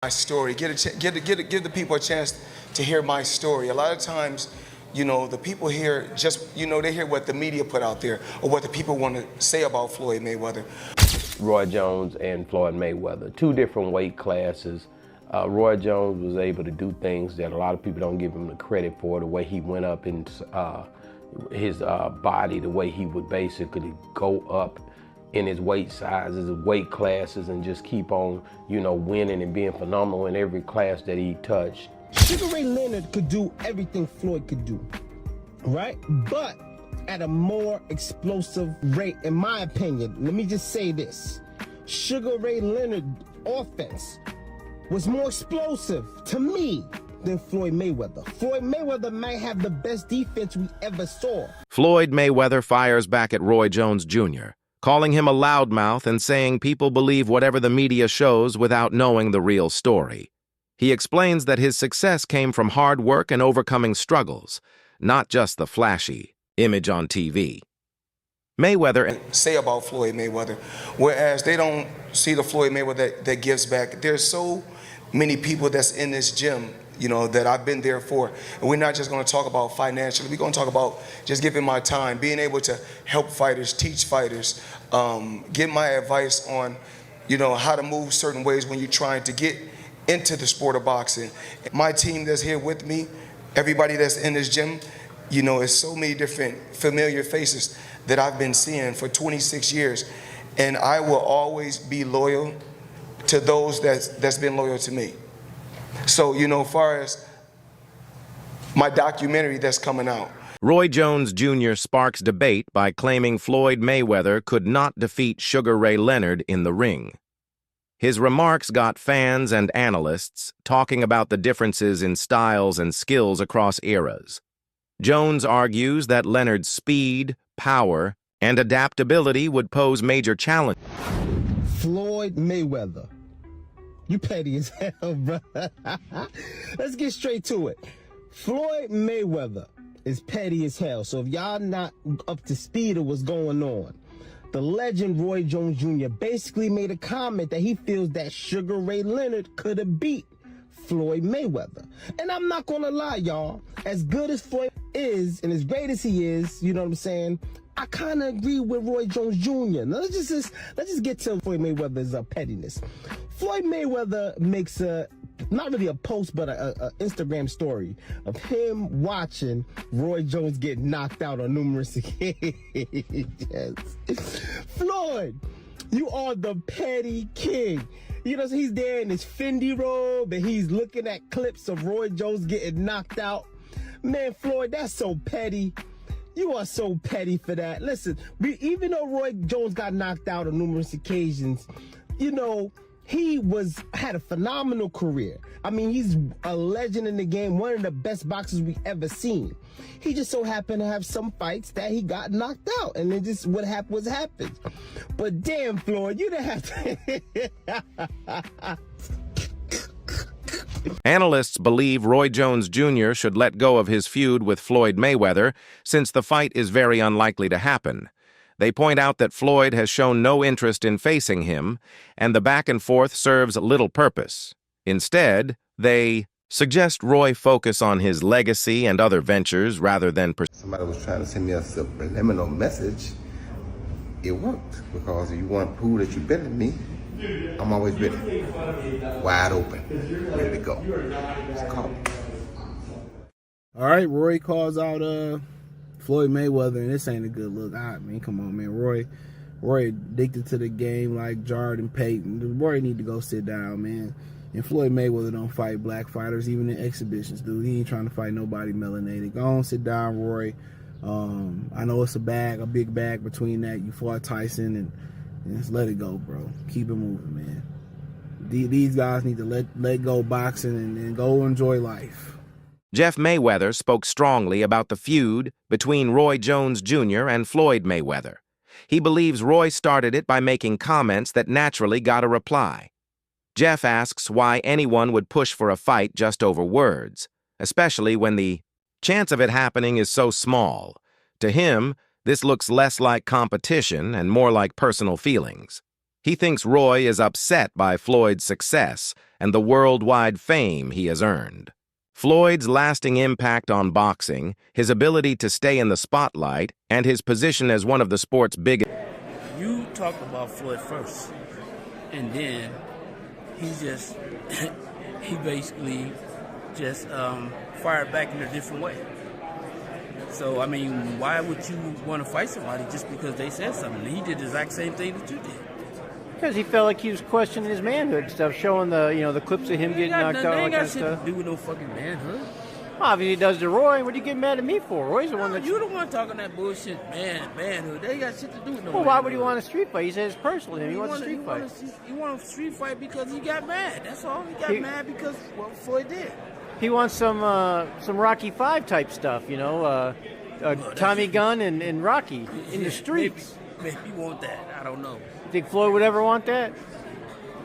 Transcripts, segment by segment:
My story, give the people a chance to hear my story. A lot of times, the people hear just, they hear what the media put out there or what the people want to say about Floyd Mayweather. Roy Jones and Floyd Mayweather, two different weight classes. Roy Jones was able to do things that a lot of people don't give him the credit for, the way he went up in his body, the way he would basically go up in his weight sizes, his weight classes, and just keep on, winning and being phenomenal in every class that he touched. Sugar Ray Leonard could do everything Floyd could do, right? But at a more explosive rate, in my opinion. Let me just say this. Sugar Ray Leonard offense was more explosive to me than Floyd Mayweather. Floyd Mayweather might have the best defense we ever saw. Floyd Mayweather fires back at Roy Jones Jr., calling him a loudmouth and saying people believe whatever the media shows without knowing the real story. He explains that his success came from hard work and overcoming struggles, not just the flashy image on TV. Mayweather say about Floyd Mayweather, whereas they don't see the Floyd Mayweather that gives back. There's so many people that's in this gym, that I've been there for. And we're not just going to talk about financially. We're going to talk about just giving my time, being able to help fighters, teach fighters, give my advice on, how to move certain ways when you're trying to get into the sport of boxing. My team that's here with me, everybody that's in this gym, it's so many different familiar faces that I've been seeing for 26 years. And I will always be loyal to those that's been loyal to me. So, as far as my documentary that's coming out. Roy Jones Jr. sparks debate by claiming Floyd Mayweather could not defeat Sugar Ray Leonard in the ring. His remarks got fans and analysts talking about the differences in styles and skills across eras. Jones argues that Leonard's speed, power, and adaptability would pose major challenges. Floyd Mayweather. You petty as hell, bro. Let's get straight to it. Floyd Mayweather is petty as hell. So if y'all not up to speed of what's going on, the legend Roy Jones Jr. basically made a comment that he feels that Sugar Ray Leonard could have beat Floyd Mayweather. And I'm not gonna lie, y'all. As good as Floyd is and as great as he is, you know what I'm saying, I kind of agree with Roy Jones Jr. Now let's just get to Floyd Mayweather's pettiness. Floyd Mayweather makes not really a post, but a Instagram story of him watching Roy Jones get knocked out on numerous occasions. Floyd, you are the petty king. So he's there in his Fendi robe and he's looking at clips of Roy Jones getting knocked out. Man, Floyd, that's so petty. You are so petty for that. Listen, even though Roy Jones got knocked out on numerous occasions, he had a phenomenal career. I mean, he's a legend in the game, one of the best boxers we ever seen. He just so happened to have some fights that he got knocked out, and then just what happened was happened. But damn, Floyd, you didn't have to. Analysts believe Roy Jones Jr. should let go of his feud with Floyd Mayweather since the fight is very unlikely to happen. They point out that Floyd has shown no interest in facing him, and the back and forth serves little purpose. Instead, they suggest Roy focus on his legacy and other ventures rather than Somebody was trying to send me a subliminal message. It worked, because if you want to prove that you're better than me, I'm always ready. Wide open. Ready to go. Just call me. All right, Roy calls out Floyd Mayweather, and this ain't a good look. Come on, man. Roy addicted to the game like Jordan Payton. Roy need to go sit down, man. And Floyd Mayweather don't fight black fighters, even in exhibitions, dude. He ain't trying to fight nobody melanated. Go on, sit down, Roy. I know it's a big bag between that. You fought Tyson, and just let it go, bro. Keep it moving, man. These guys need to let go boxing and go enjoy life. Jeff Mayweather spoke strongly about the feud between Roy Jones Jr. and Floyd Mayweather. He believes Roy started it by making comments that naturally got a reply. Jeff asks why anyone would push for a fight just over words, especially when the chance of it happening is so small. To him, this looks less like competition and more like personal feelings. He thinks Roy is upset by Floyd's success and the worldwide fame he has earned. Floyd's lasting impact on boxing, his ability to stay in the spotlight, and his position as one of the sport's biggest... You talked about Floyd first, and then he just, he basically just fired back in a different way. So, I mean, why would you want to fight somebody just because they said something? He did the exact same thing that you did. Because he felt like he was questioning his manhood and stuff, showing the clips of him getting knocked out. They ain't got and shit stuff. to do with no fucking manhood. Obviously, he does to Roy. What are you getting mad at me for? Roy's the one that... You the one talking that bullshit manhood. They ain't got shit to do with no Well, why manhood. would he want a street fight? He says it's personal to him. He wants a street fight. He want a street fight because he got mad. That's all. He got mad because what Floyd did. He wants some Rocky V type stuff, Tommy Gunn and Rocky in the streets. Maybe you want that. I don't know. You think Floyd would ever want that?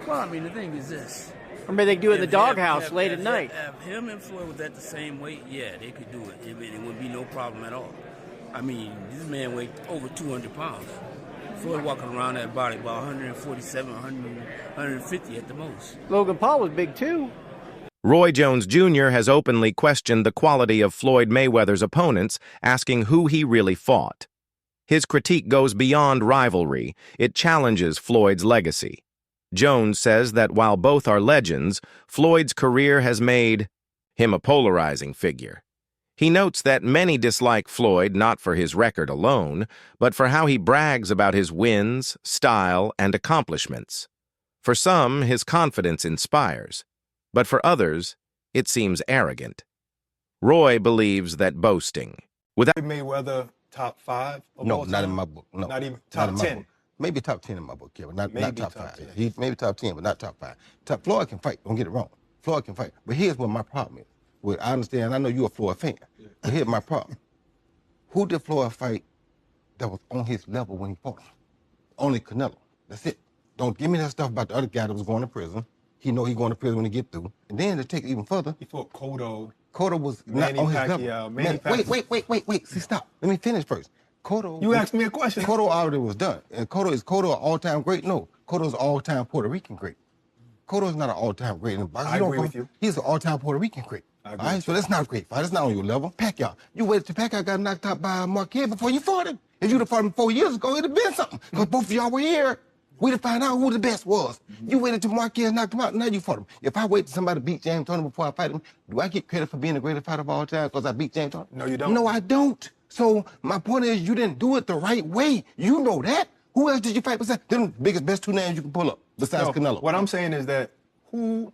Well, I mean, the thing is this. Or maybe they do it in the doghouse late at night. If him and Floyd was at the same weight, yeah, they could do it. It would be no problem at all. I mean, this man weighed over 200 pounds. Floyd walking around that body about 147, 150 at the most. Logan Paul was big too. Roy Jones Jr. has openly questioned the quality of Floyd Mayweather's opponents, asking who he really fought. His critique goes beyond rivalry. It challenges Floyd's legacy. Jones says that while both are legends, Floyd's career has made him a polarizing figure. He notes that many dislike Floyd not for his record alone, but for how he brags about his wins, style, and accomplishments. For some, his confidence inspires, but for others, it seems arrogant. Roy believes that boasting, without Mayweather top 5 of No, all not time? in my book. No, Not even top 10. Maybe top 10 in my book, yeah, but not top 5. 10. Yeah. Maybe top 10, but not top 5. Floyd can fight, don't get it wrong. Floyd can fight. But here's what my problem is. Well, I understand, I know you're a Floyd fan, but here's my problem. Who did Floyd fight that was on his level when he fought him? Only Canelo. That's it. Don't give me that stuff about the other guy that was going to prison. He know he going to prison when he get through. And then to take it even further. He fought Cotto. Cotto was Manny not on his Pacquiao, level. Wait. See, stop. Let me finish first. Cotto. You asked me a question. Cotto already was done. And Cotto an all-time great? No. Cotto's an all-time Puerto Rican great. Cotto's not an all-time great in boxing. I agree with you. He's an all-time Puerto Rican great. I agree All right, with so that's not a great fight. That's not on your level. Pacquiao. You waited till Pacquiao got knocked out by Marquez before you fought him. If you'd have fought him 4 years ago, it'd have been something. Because both of y'all were here. We'd have found out who the best was. You waited till Marquez knocked him out, now you fought him. If I wait till somebody beat James Toney before I fight him, do I get credit for being the greatest fighter of all time because I beat James Toney? No, you don't. No, I don't. So my point is you didn't do it the right way. You know that. Who else did you fight besides them biggest, best 2 names you can pull up besides Canelo? What I'm saying is that who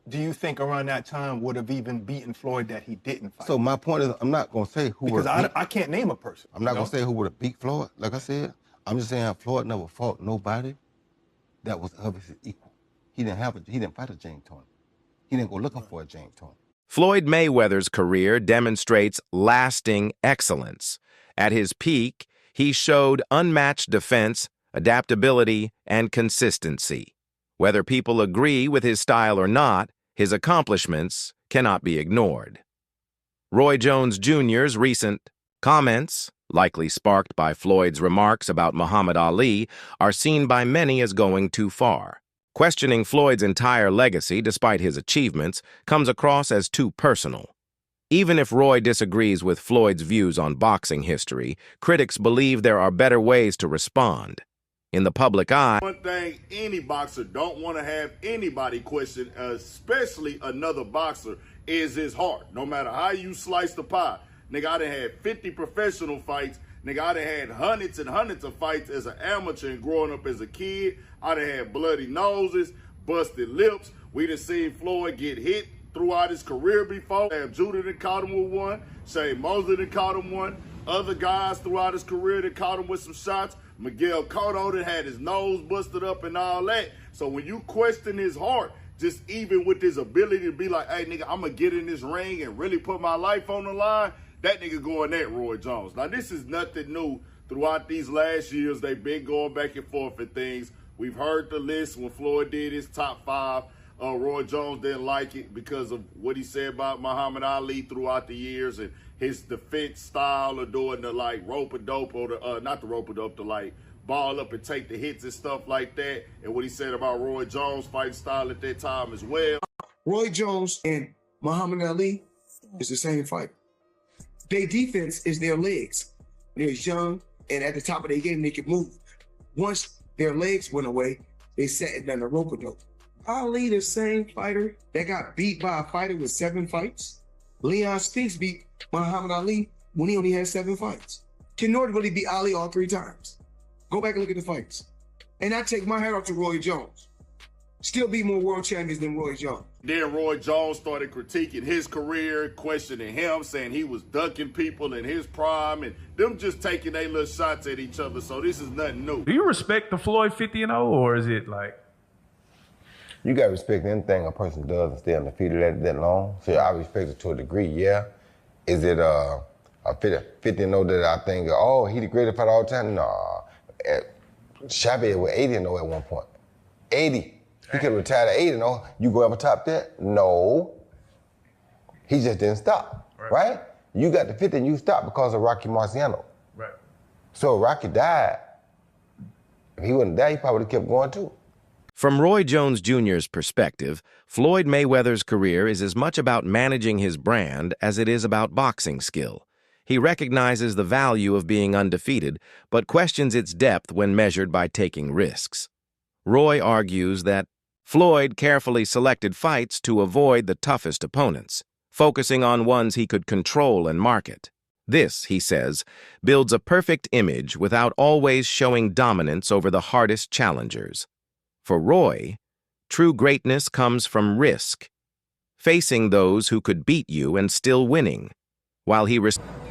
do you think around that time would have even beaten Floyd that he didn't fight? So my point is I'm not going to say who because would I can't name a person. I'm not going to say who would have beat Floyd, like I said. I'm just saying Floyd never fought nobody that was obviously equal. He didn't fight a James Toney. He didn't go looking for a James Toney. Floyd Mayweather's career demonstrates lasting excellence. At his peak, he showed unmatched defense, adaptability, and consistency. Whether people agree with his style or not, his accomplishments cannot be ignored. Roy Jones Jr.'s recent comments, likely sparked by Floyd's remarks about Muhammad Ali, are seen by many as going too far. Questioning Floyd's entire legacy, despite his achievements, comes across as too personal. Even if Roy disagrees with Floyd's views on boxing history, critics believe there are better ways to respond. In the public eye, one thing any boxer don't want to have anybody question, especially another boxer, is his heart. No matter how you slice the pie. Nigga, I done had 50 professional fights. Nigga, I done had hundreds and hundreds of fights as an amateur and growing up as a kid. I done had bloody noses, busted lips. We done seen Floyd get hit throughout his career before. Judah done caught him with one. Shane Mosley done caught him one. Other guys throughout his career that caught him with some shots. Miguel Cotto that had his nose busted up and all that. So when you question his heart, just even with his ability to be like, hey, nigga, I'm going to get in this ring and really put my life on the line, that nigga going at Roy Jones. Now, this is nothing new. Throughout these last years, they've been going back and forth and things. We've heard the list when Floyd did his top 5. Roy Jones didn't like it because of what he said about Muhammad Ali throughout the years and his defense style of doing the like rope-a-dope or the not the rope-a-dope, the like ball up and take the hits and stuff like that, and what he said about Roy Jones' fighting style at that time as well. Roy Jones and Muhammad Ali is the same fighter. Their defense is their legs. They're young, and at the top of their game, they can move. Once their legs went away, they sat in the rope-a-dope. Ali, the same fighter that got beat by a fighter with 7 fights. Leon Spinks beat Muhammad Ali when he only had 7 fights. Ken Norton really beat Ali all 3 times. Go back and look at the fights. And I take my hat off to Roy Jones. Still beat more world champions than Roy Jones. Then Roy Jones started critiquing his career, questioning him, saying he was ducking people in his prime, and them just taking their little shots at each other. So this is nothing new. Do you respect the Floyd 50-0, or is it like? You got to respect anything a person does and stay undefeated that long. So I respect it to a degree, yeah. Is it a 50-0 that I think, oh, he the greatest fighter all the time? Nah. Shabby was 80-0 at one point. 80. He could have retired at 80-0. You go ever top that? No. He just didn't stop, right? You got the 50 and you stopped because of Rocky Marciano. Right. So Rocky died. If he wouldn't die, he probably would have kept going too. From Roy Jones Jr.'s perspective, Floyd Mayweather's career is as much about managing his brand as it is about boxing skill. He recognizes the value of being undefeated, but questions its depth when measured by taking risks. Roy argues that Floyd carefully selected fights to avoid the toughest opponents, focusing on ones he could control and market. This, he says, builds a perfect image without always showing dominance over the hardest challengers. For Roy, true greatness comes from risk, facing those who could beat you and still winning, while he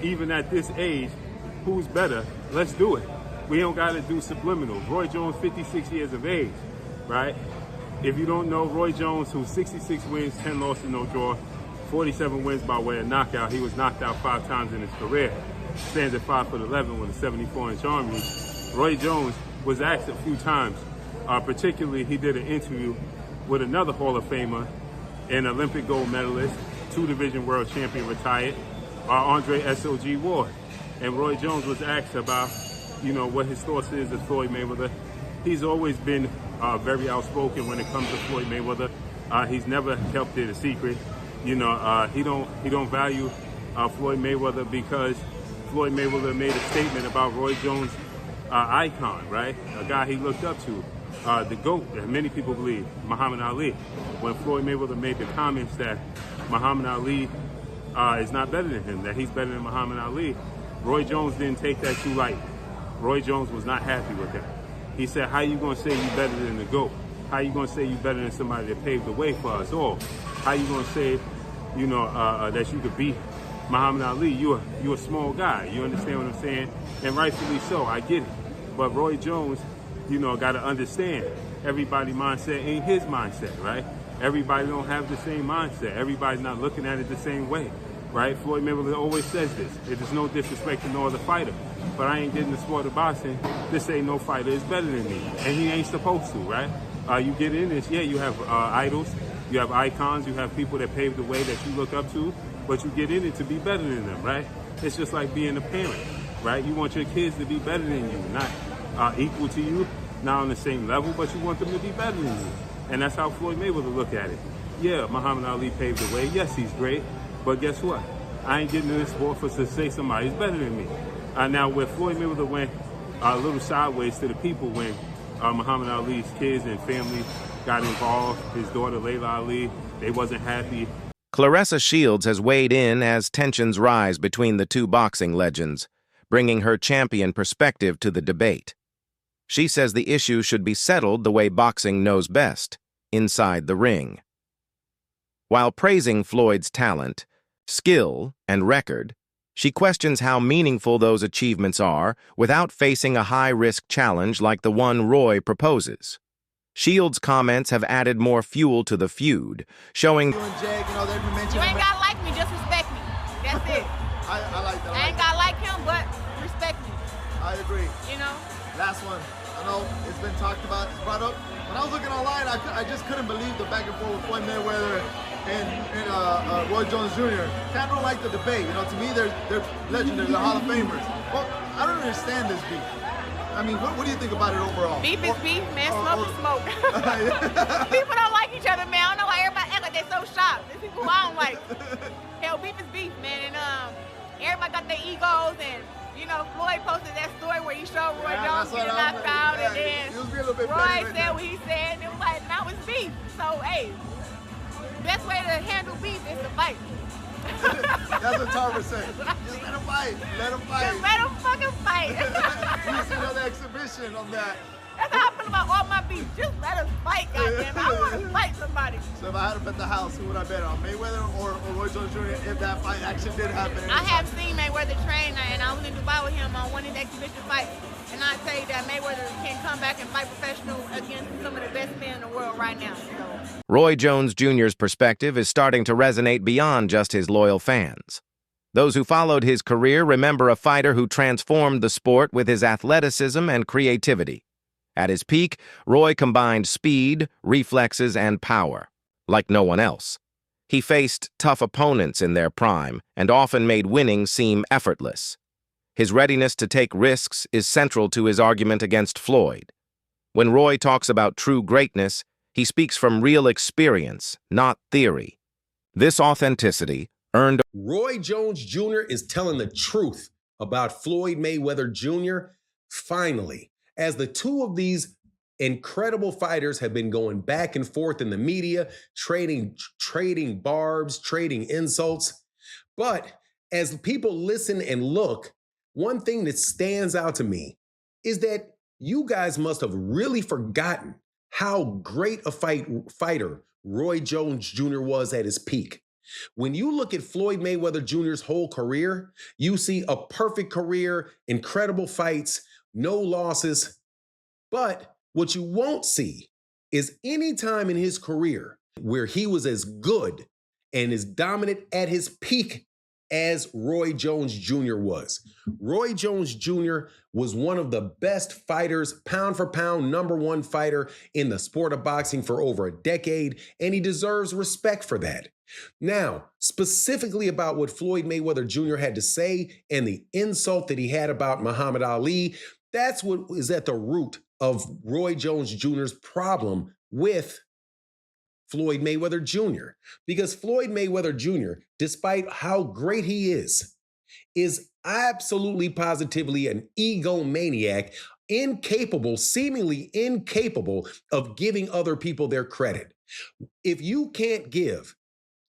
Even at this age, who's better? Let's do it. We don't got to do subliminals. Roy Jones, 56 years of age, right? If you don't know, Roy Jones, who's 66 wins, 10 losses, no draw, 47 wins by way of knockout. He was knocked out 5 times in his career. Stands at 5'11" with a 74-inch arm reach. Roy Jones was asked a few times, particularly he did an interview with another Hall of Famer, an Olympic gold medalist, 2-division world champion retired, Andre S.O.G. Ward. And Roy Jones was asked about, what his thoughts is of Floyd Mayweather. He's always been very outspoken when it comes to Floyd Mayweather. He's never kept it a secret. He don't value Floyd Mayweather because Floyd Mayweather made a statement about Roy Jones' icon, right? A guy he looked up to. The GOAT, that many people believe, Muhammad Ali. When Floyd Mayweather made the comments that Muhammad Ali is not better than him, that he's better than Muhammad Ali, Roy Jones didn't take that too light. Roy Jones was not happy with that. He said, how you gonna say you better than the GOAT? How you gonna say you better than somebody that paved the way for us all? How you gonna say, that you could beat Muhammad Ali? You a small guy. You understand what I'm saying? And rightfully so, I get it. But Roy Jones, got to understand, everybody's mindset ain't his mindset, right? Everybody don't have the same mindset. Everybody's not looking at it the same way, right? Floyd Mayweather always says this. It is no disrespect to no other fighter, but I ain't getting the sport of boxing to say no fighter is better than me, and he ain't supposed to, right? You get in this, you have idols, you have icons, you have people that pave the way that you look up to, but you get in it to be better than them, right? It's just like being a parent, right? You want your kids to be better than you, not equal to you, not on the same level, but you want them to be better than you. And that's how Floyd Mayweather look at it. Yeah, Muhammad Ali paved the way. Yes, he's great, but guess what? I ain't getting in this sport to say somebody's better than me. Now, where Floyd Mayweather went a little sideways to the people when Muhammad Ali's kids and family got involved, his daughter Layla Ali, they wasn't happy. Claressa Shields has weighed in as tensions rise between the two boxing legends, bringing her champion perspective to the debate. She says the issue should be settled the way boxing knows best, inside the ring. While praising Floyd's talent, skill, and record, she questions how meaningful those achievements are without facing a high-risk challenge like the one Roy proposes. Shields' comments have added more fuel to the feud, showing you ain't gotta like me, just respect me. That's it. I like that. I ain't gotta like him, but respect me. I agree. Last one. I know it's been talked about, it's brought up. When I was looking online, I just couldn't believe the back and forth with Floyd Mayweather and Roy Jones Jr. I don't like the debate. To me, they're legendary, they're Hall of Famers. Well, I don't understand this beef. I mean, what do you think about it overall? Beef is beef, man. Smoke is smoke. People don't like each other, man. I don't know why everybody act like they're so shocked. There's people who I don't like. Hell, beef is beef, man. And everybody got their egos, and you know, Floyd posted that story where he showed Roy Jones getting knocked out, and then Roy said what he said, and it was like, now it's beef. So, hey, best way to handle beef is to fight. That's what Tarver said. Just let him fight. Let him fight. Just let him fucking fight. You see another exhibition of that. That's how I feel about all my beef. Just let us fight, goddamn. I want to fight somebody. So if I had to bet the house, who would I bet on? Mayweather or Roy Jones Jr. if that fight actually did happen? I have seen Mayweather train, and I was in Dubai with him on one of his exhibition fights. And I tell you that Mayweather can come back and fight professional against some of the best men in the world right now. So. Roy Jones Jr.'s perspective is starting to resonate beyond just his loyal fans. Those who followed his career remember a fighter who transformed the sport with his athleticism and creativity. At his peak, Roy combined speed, reflexes, and power, like no one else. He faced tough opponents in their prime and often made winning seem effortless. His readiness to take risks is central to his argument against Floyd. When Roy talks about true greatness, he speaks from real experience, not theory. This authenticity earned... Roy Jones Jr. is telling the truth about Floyd Mayweather Jr. Finally, as the two of these incredible fighters have been going back and forth in the media, trading barbs, trading insults. But as people listen and look, one thing that stands out to me is that you guys must have really forgotten how great a fighter Roy Jones Jr. was at his peak. When you look at Floyd Mayweather Jr.'s whole career, you see a perfect career, incredible fights, no losses. But what you won't see is any time in his career where he was as good and as dominant at his peak as Roy Jones Jr. was. Roy Jones Jr. was one of the best fighters, pound for pound, #1 fighter in the sport of boxing for over a decade, and he deserves respect for that. Now, specifically about what Floyd Mayweather Jr. had to say and the insult that he had about Muhammad Ali, that's what is at the root of Roy Jones Jr.'s problem with Floyd Mayweather Jr. Because Floyd Mayweather Jr., despite how great he is absolutely positively an egomaniac, incapable, seemingly incapable of giving other people their credit. If you can't give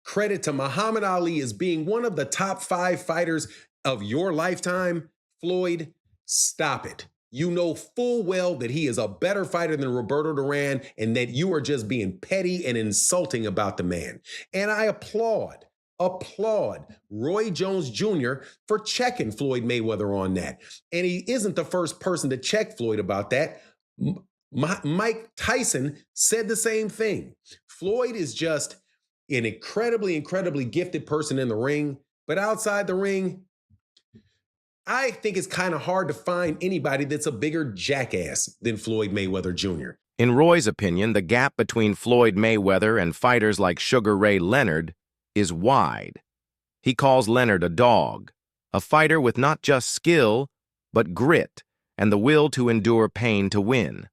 credit to Muhammad Ali as being one of the top 5 fighters of your lifetime, Floyd, stop it. You know full well that he is a better fighter than Roberto Duran and that you are just being petty and insulting about the man. And I applaud Roy Jones Jr. for checking Floyd Mayweather on that. And he isn't the first person to check Floyd about that. Mike Tyson said the same thing. Floyd is just an incredibly, incredibly gifted person in the ring, but outside the ring, I think it's kind of hard to find anybody that's a bigger jackass than Floyd Mayweather Jr. In Roy's opinion, the gap between Floyd Mayweather and fighters like Sugar Ray Leonard is wide. He calls Leonard a dog, a fighter with not just skill, but grit and the will to endure pain to win.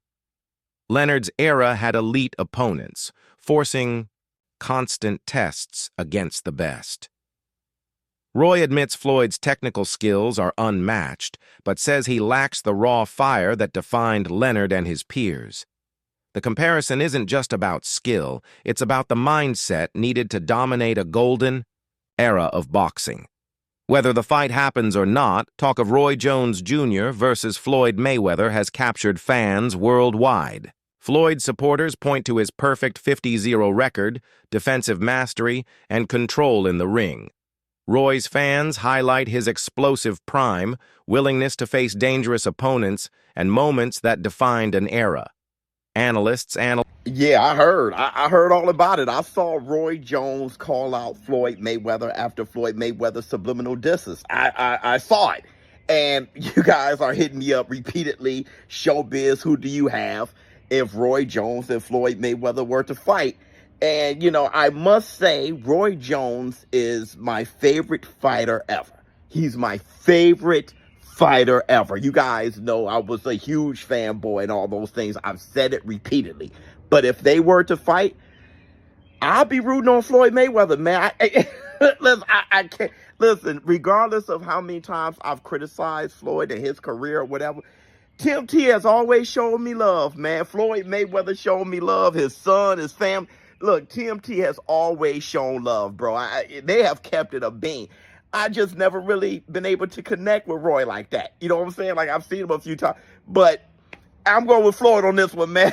Leonard's era had elite opponents, forcing constant tests against the best. Roy admits Floyd's technical skills are unmatched, but says he lacks the raw fire that defined Leonard and his peers. The comparison isn't just about skill, it's about the mindset needed to dominate a golden era of boxing. Whether the fight happens or not, talk of Roy Jones Jr. versus Floyd Mayweather has captured fans worldwide. Floyd's supporters point to his perfect 50-0 record, defensive mastery, and control in the ring. Roy's fans highlight his explosive prime, willingness to face dangerous opponents, and moments that defined an era. Yeah, I heard all about it. I saw Roy Jones call out Floyd Mayweather after Floyd Mayweather's subliminal disses. I saw it. And you guys are hitting me up repeatedly. Showbiz, who do you have if Roy Jones and Floyd Mayweather were to fight? And, you know, I must say Roy Jones is my favorite fighter ever. He's my favorite fighter ever. You guys know I was a huge fanboy and all those things. I've said it repeatedly. But if they were to fight, I'll be rooting on Floyd Mayweather, man. Listen, I can't. Listen, regardless of how many times I've criticized Floyd and his career or whatever, Tim T has always shown me love, man. Floyd Mayweather showed me love. His son, his family. Look, Tim T has always shown love, bro. They have kept it a bean. I just never really been able to connect with Roy like that. You know what I'm saying? Like, I've seen him a few times. But I'm going with Floyd on this one, man.